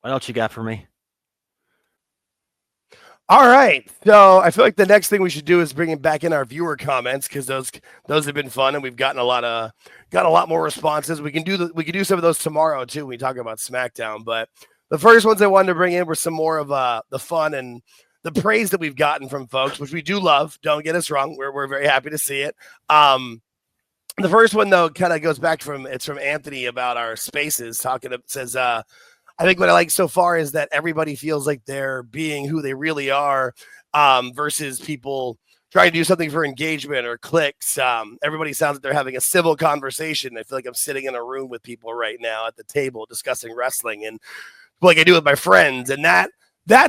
What else you got for me? All right. So I feel like the next thing we should do is bring back in our viewer comments because those have been fun and we've gotten a lot more responses. We can do some of those tomorrow too when we talk about SmackDown. But the first ones I wanted to bring in were some more of the fun and the praise that we've gotten from folks, which we do love. Don't get us wrong. We're very happy to see it. The first one though kind of goes back from Anthony about our spaces says I think what I like so far is that everybody feels like they're being who they really are versus people trying to do something for engagement or clicks. Everybody sounds like they're having a civil conversation. I feel like I'm sitting in a room with people right now at the table discussing wrestling and like I do with my friends. And that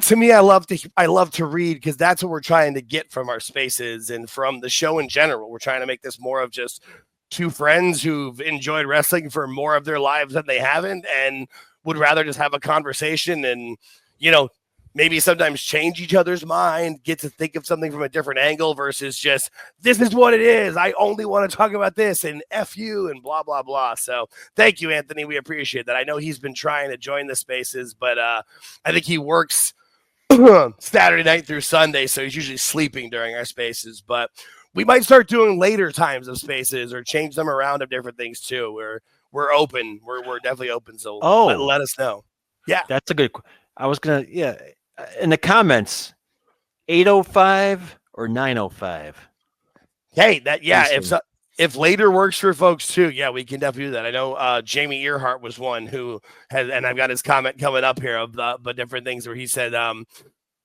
to me, I love to read because that's what we're trying to get from our spaces and from the show in general. We're trying to make this more of just two friends who've enjoyed wrestling for more of their lives than they haven't and would rather just have a conversation and, maybe sometimes change each other's mind, get to think of something from a different angle versus just, this is what it is. I only want to talk about this and F you and blah, blah, blah. So thank you, Anthony. We appreciate that. I know he's been trying to join the spaces, but I think he works Saturday night through Sunday. So he's usually sleeping during our spaces, but we might start doing later times of spaces or change them around of different things too. We're open. We're definitely open. So let us know. Yeah. That's a good. I was going to, in the comments, 8:05 or 9:05. Hey, if later works for folks too, yeah, we can definitely do that. I know Jamie Earhart was one who has, and I've got his comment coming up here of the different things where he said,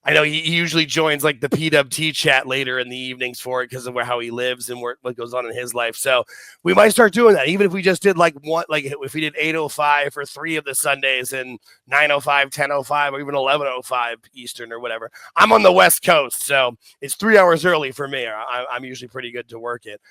I know he usually joins like the PWT chat later in the evenings for it because of how he lives and what goes on in his life. So we might start doing that. Even if we just did if we did 8:05 for 3 of the Sundays and 9:05, 10:05, or even 11:05 Eastern or whatever. I'm on the West Coast, so it's 3 hours early for me. I'm usually pretty good to work it.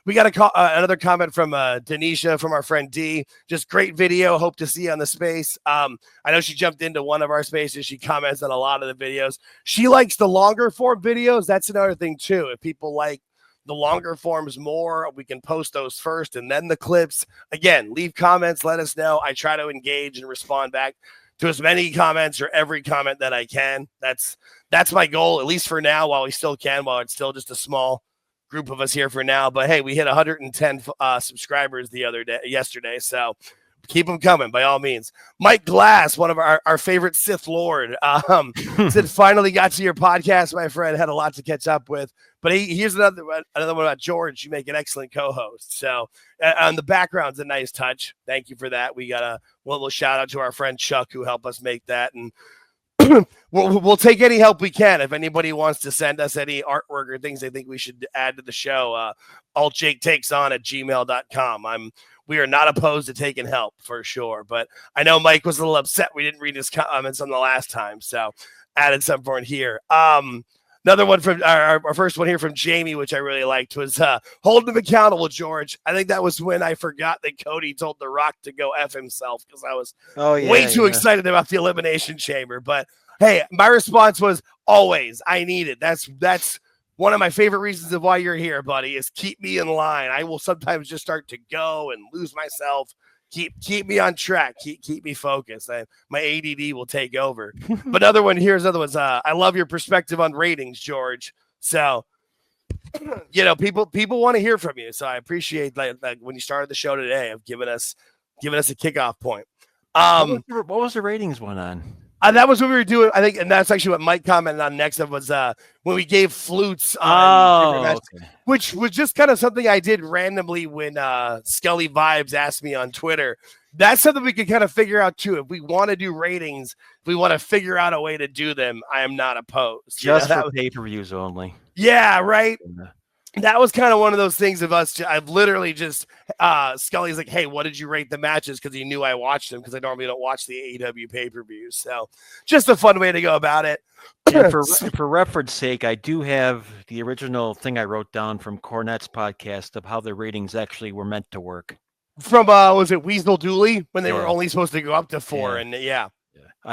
We got another comment from Denisha from our friend D. Just great video. Hope to see you on the space. I know she jumped into one of our spaces. She comments on a lot of the videos. She likes the longer form videos. That's another thing too. If people like the longer forms more, we can post those first and then the clips. Again, leave comments. Let us know. I try to engage and respond back to as many comments or every comment that I can. That's my goal, at least for now, while we still can, while it's still just a small group of us here for now. But hey, we hit 110 subscribers yesterday. So keep them coming by all means. Mike Glass, one of our favorite Sith Lord, said, finally got to your podcast, my friend. Had a lot to catch up with. But here's another one about George. You make an excellent co-host. So on the background's a nice touch. Thank you for that. We got a little shout out to our friend Chuck who helped us make that. And we'll take any help we can. If anybody wants to send us any artwork or things they think we should add to the show, AltJakeTakesOn@gmail.com. We are not opposed to taking help for sure. But I know Mike was a little upset we didn't read his comments on the last time, so added some for it here. Another one from our first one here from Jamie, which I really liked, was holding him accountable, George. I think that was when I forgot that Cody told The Rock to go F himself because I was way too excited about the Elimination Chamber. But hey, my response was always, I need it. That's one of my favorite reasons of why you're here, buddy, is keep me in line. I will sometimes just start to go and lose myself. Keep me on track. Keep me focused. My ADD will take over. But another one, here's another one. I love your perspective on ratings, George. So, people want to hear from you. So I appreciate like when you started the show today of giving us a kickoff point. What was the ratings one on? That was what we were doing, I think, and that's actually what Mike commented on next. Of was when we gave flutes on, which was just kind of something I did randomly when Skelly Vibes asked me on Twitter. That's something we could kind of figure out too. If we want to do ratings, if we want to figure out a way to do them, I am not opposed. Just for pay-per-views only. Yeah, right. Yeah. That was kind of one of those things of us. I've literally just Scully's like, hey, what did you rate the matches? Because he knew I watched them because I normally don't watch the AEW pay-per-views. So just a fun way to go about it. And for reference sake, I do have the original thing I wrote down from Cornette's podcast of how the ratings actually were meant to work. From was it Weasel Dooley when they were only supposed to go up to 4? And I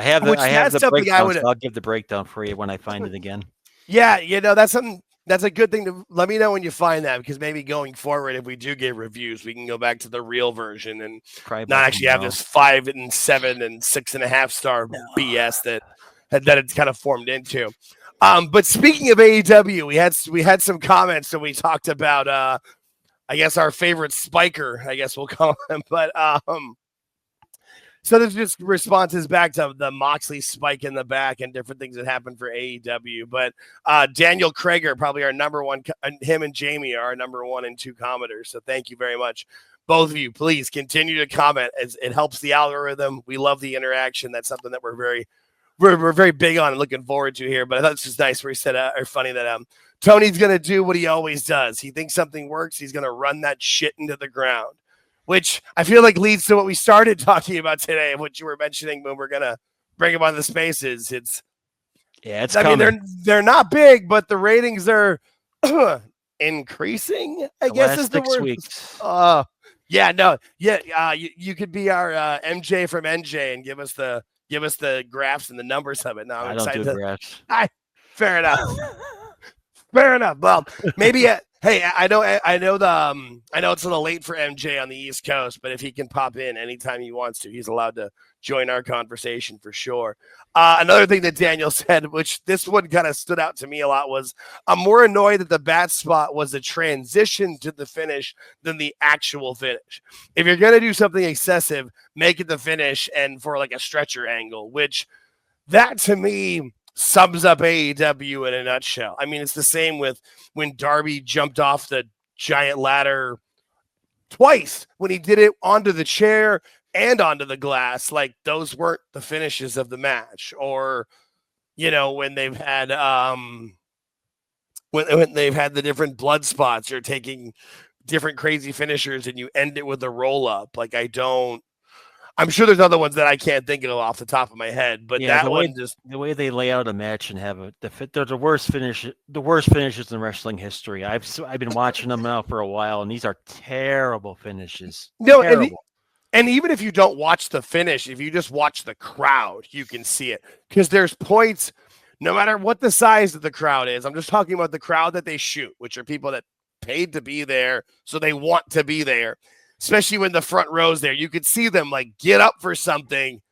have the breakdown. So I'll give the breakdown for you when I find it again. Yeah, that's something. That's a good thing to let me know when you find that, because maybe going forward, if we do get reviews, we can go back to the real version and not actually have this 5 and 7 and 6.5 star BS that it's kind of formed into. But speaking of AEW, we had some comments and we talked about I guess our favorite spiker, I guess we'll call him, but so there's just responses back to the Moxley spike in the back and different things that happened for AEW. But Daniel Krager, probably our number one, him and Jamie are our number 1 and 2 commenters. So thank you very much. Both of you, please continue to comment as it helps the algorithm. We love the interaction. That's something that we're very big on and looking forward to here. But I thought it's just nice where he said, or funny that Tony's going to do what he always does. He thinks something works. He's going to run that shit into the ground, which I feel like leads to what we started talking about today, what you were mentioning when we're going to bring him on the spaces. It's I mean, they're not big, but the ratings are increasing, I guess is the word. Weeks. You could be our MJ from NJ and give us the graphs and the numbers of it. No, I'm excited. Don't do graphs. Fair enough. Fair enough. Well, maybe hey, I know it's a little late for MJ on the East Coast, but if he can pop in anytime he wants to, he's allowed to join our conversation for sure. Another thing that Daniel said, which this one kind of stood out to me a lot, was I'm more annoyed that the bat spot was a transition to the finish than the actual finish. If you're going to do something excessive, make it the finish and for like a stretcher angle, which that to me sums up AEW in a nutshell. I mean, it's the same with when Darby jumped off the giant ladder twice, when he did it onto the chair and onto the glass. Like, those weren't the finishes of the match. Or, when they've had when they've had the different blood spots, you're taking different crazy finishers and you end it with a roll up. Like, I'm sure there's other ones that I can't think of off the top of my head, but that one just the way they lay out a match and have they're the worst finishes in wrestling history. I've been watching them now for a while, and these are terrible finishes. No, and even if you don't watch the finish, if you just watch the crowd, you can see it, because there's points, no matter what the size of the crowd is. I'm just talking about the crowd that they shoot, which are people that paid to be there, so they want to be there. Especially when the front row's there, you could see them like get up for something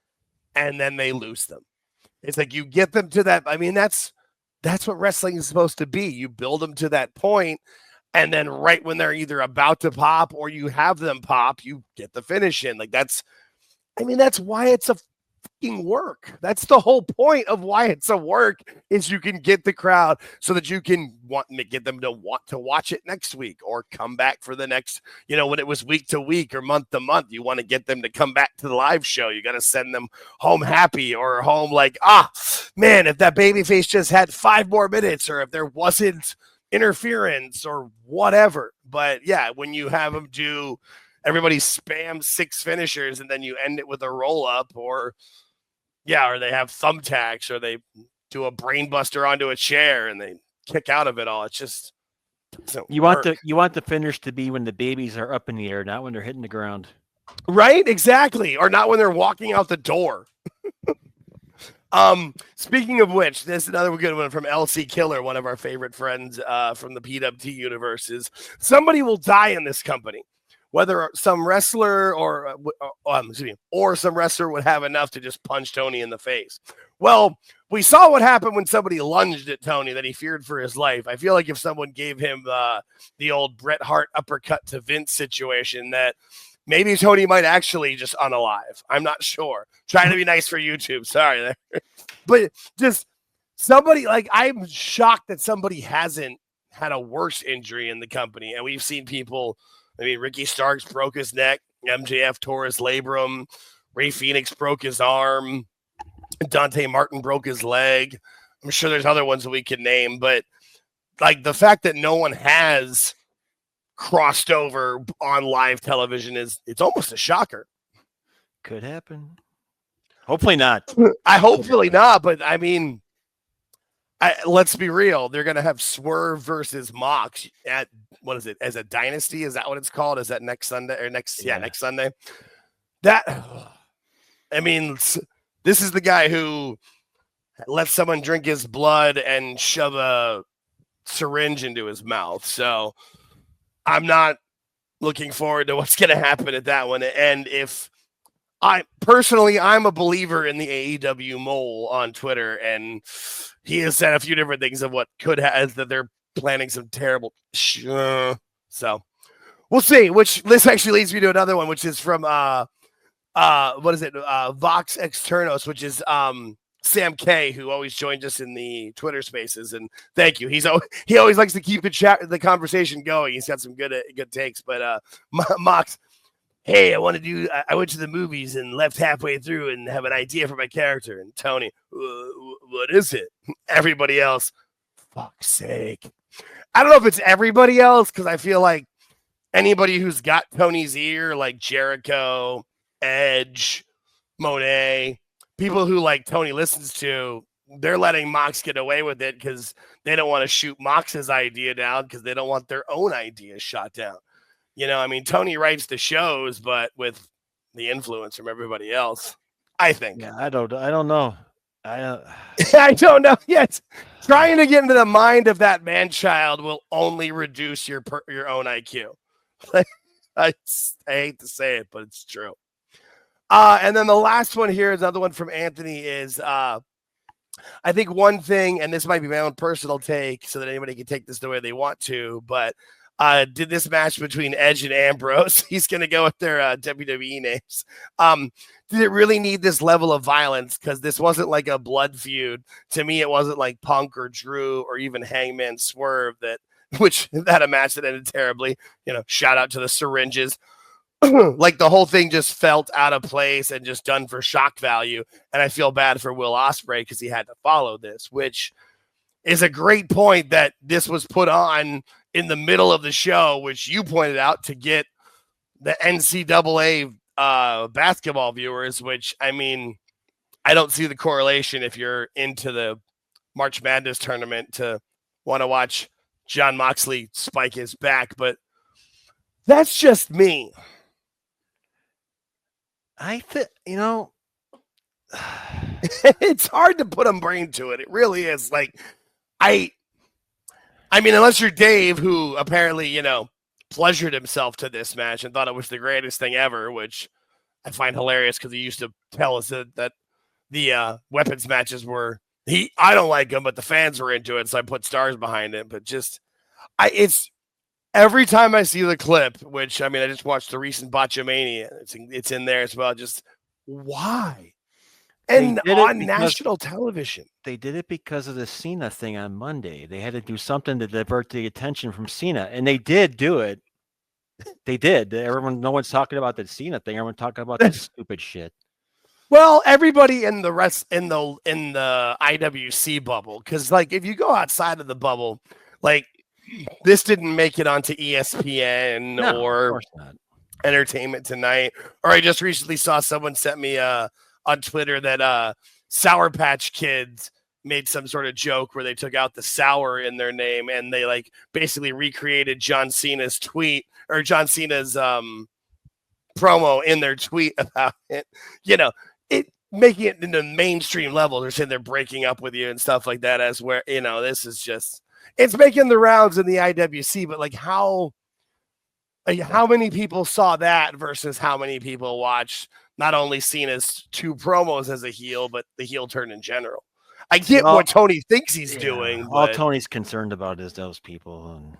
and then they lose them. It's like you get them to that. I mean, that's what wrestling is supposed to be. You build them to that point, and then right when they're either about to pop or you have them pop, you get the finish in. Like, that's why it's a fucking work. That's the whole point of why it's a work, is you can get the crowd so that you can get them to want to watch it next week or come back for the next, when it was week to week or month to month, you want to get them to come back to the live show. You got to send them home happy, or home like, man, if that babyface just had 5 more minutes, or if there wasn't interference or whatever. But yeah, when you have them do, everybody spams 6 finishers and then you end it with a roll up, or they have thumbtacks, or they do a brain buster onto a chair and they kick out of it all. It's just you want the finish to be when the babies are up in the air, not when they're hitting the ground. Right? Exactly. Or not when they're walking out the door. Speaking of which, this is another good one from LC Killer, one of our favorite friends from the PWT universe, is somebody will die in this company. Whether some wrestler or some wrestler would have enough to just punch Tony in the face. Well, we saw what happened when somebody lunged at Tony that he feared for his life. I feel like if someone gave him the old Bret Hart uppercut to Vince situation, that maybe Tony might actually just unalive. I'm not sure. Trying to be nice for YouTube. Sorry. But just somebody, like, I'm shocked that somebody hasn't had a worse injury in the company. And we've seen people, Ricky Starks broke his neck. MJF tore his labrum. Ray Phoenix broke his arm. Dante Martin broke his leg. I'm sure there's other ones that we could name, but like, the fact that no one has crossed over on live television it's almost a shocker. Could happen. Hopefully not. Hopefully not, but I mean, let's be real. They're going to have Swerve versus Mox at, what is it, as a dynasty? Is that what it's called? Is that next Sunday or next Sunday? This is the guy who lets someone drink his blood and shove a syringe into his mouth. So I'm not looking forward to what's going to happen at that one. And I'm a believer in the AEW mole on Twitter, and he has said a few different things of what could have, that they're planning some terrible so we'll see. Which this actually leads me to another one, which is from what is it? Vox Externos, which is Sam K, who always joins us in the Twitter Spaces, and thank you. He always likes to keep the conversation going. He's got some good takes. But Mox, hey, I went to the movies and left halfway through and have an idea for my character. And Tony, what is it? Everybody else, fuck's sake. I don't know if it's everybody else, because I feel like anybody who's got Tony's ear, like Jericho, Edge, Monet, people who like Tony listens to, they're letting Mox get away with it because they don't want to shoot Mox's idea down, because they don't want their own ideas shot down. You know, I mean, Tony writes the shows, but with the influence from everybody else, I think. Yeah, I don't know. I don't know yet. Trying to get into the mind of that man-child will only reduce your own IQ. I hate to say it, but it's true. And then the last one here is another one from Anthony is, I think one thing, and this might be my own personal take so that anybody can take this the way they want to, but did this match between Edge and Ambrose, he's going to go with their WWE names. Did it really need this level of violence? Because this wasn't like a blood feud. To me, it wasn't like Punk or Drew or even Hangman Swerve which had a match that ended terribly. You know, shout out to the syringes. Like the whole thing just felt out of place and just done for shock value. And I feel bad for Will Ospreay because he had to follow this, which is a great point that this was put on in the middle of the show, which you pointed out, to get the NCAA basketball viewers, which, I mean, I don't see the correlation if you're into the March Madness tournament to want to watch Jon Moxley spike his back, but that's just me. I think, you know, it's hard to put a brain to it. It really is. Like, I mean, unless you're Dave, who apparently, you know, pleasured himself to this match and thought it was the greatest thing ever, which I find hilarious because he used to tell us that the weapons matches were, I don't like them, but the fans were into it, so I put stars behind it. But it's every time I see the clip, which, I mean, I just watched the recent Botchamania. It's in there as well. Just why? And on national television. They did it because of the Cena thing on Monday. They had to do something to divert the attention from Cena, and they did do it. They did. No one's talking about the Cena thing. Everyone's talking about that stupid shit. Well, everybody in the IWC bubble, because like if you go outside of the bubble, like this didn't make it onto ESPN or Entertainment Tonight. Or I just recently saw someone sent me on Twitter that Sour Patch Kids made some sort of joke where they took out the sour in their name and they like basically recreated John Cena's tweet or John Cena's promo in their tweet about it. You know, it making it into mainstream level. They're saying they're breaking up with you and stuff like that, as where, you know, this is just, it's making the rounds in the IWC, but like how many people saw that versus how many people watched not only Cena's two promos as a heel, but the heel turn in general. I get what Tony thinks he's doing. All Tony's concerned about is those people. And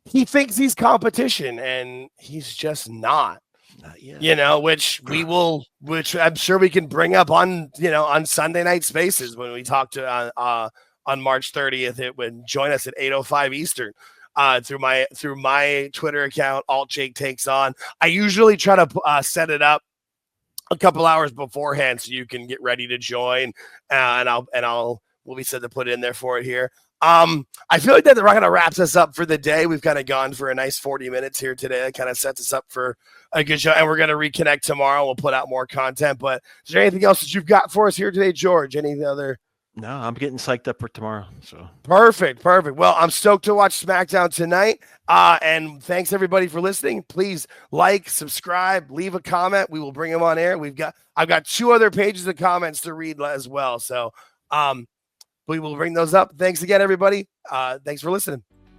he thinks he's competition, and he's just not. You know, which I'm sure we can bring up on, you know, on Sunday Night Spaces when we talk to on March 30th. It would join us at 8:05 Eastern. Through my Twitter account, AltJakeTakesOn. I usually try to set it up a couple hours beforehand so you can get ready to join, we'll be set to put in there for it here. I feel like that kind of wraps us up for the day. We've kind of gone for a nice 40 minutes here today. That kind of sets us up for a good show, and we're going to reconnect tomorrow. We'll put out more content. But is there anything else that you've got for us here today, George? Any other? No, I'm getting psyched up for tomorrow. So perfect. Well, I'm stoked to watch SmackDown tonight. And thanks everybody for listening. Please like, subscribe, leave a comment. We will bring them on air. I've got 2 other pages of comments to read as well. So we will bring those up. Thanks again, everybody. Thanks for listening.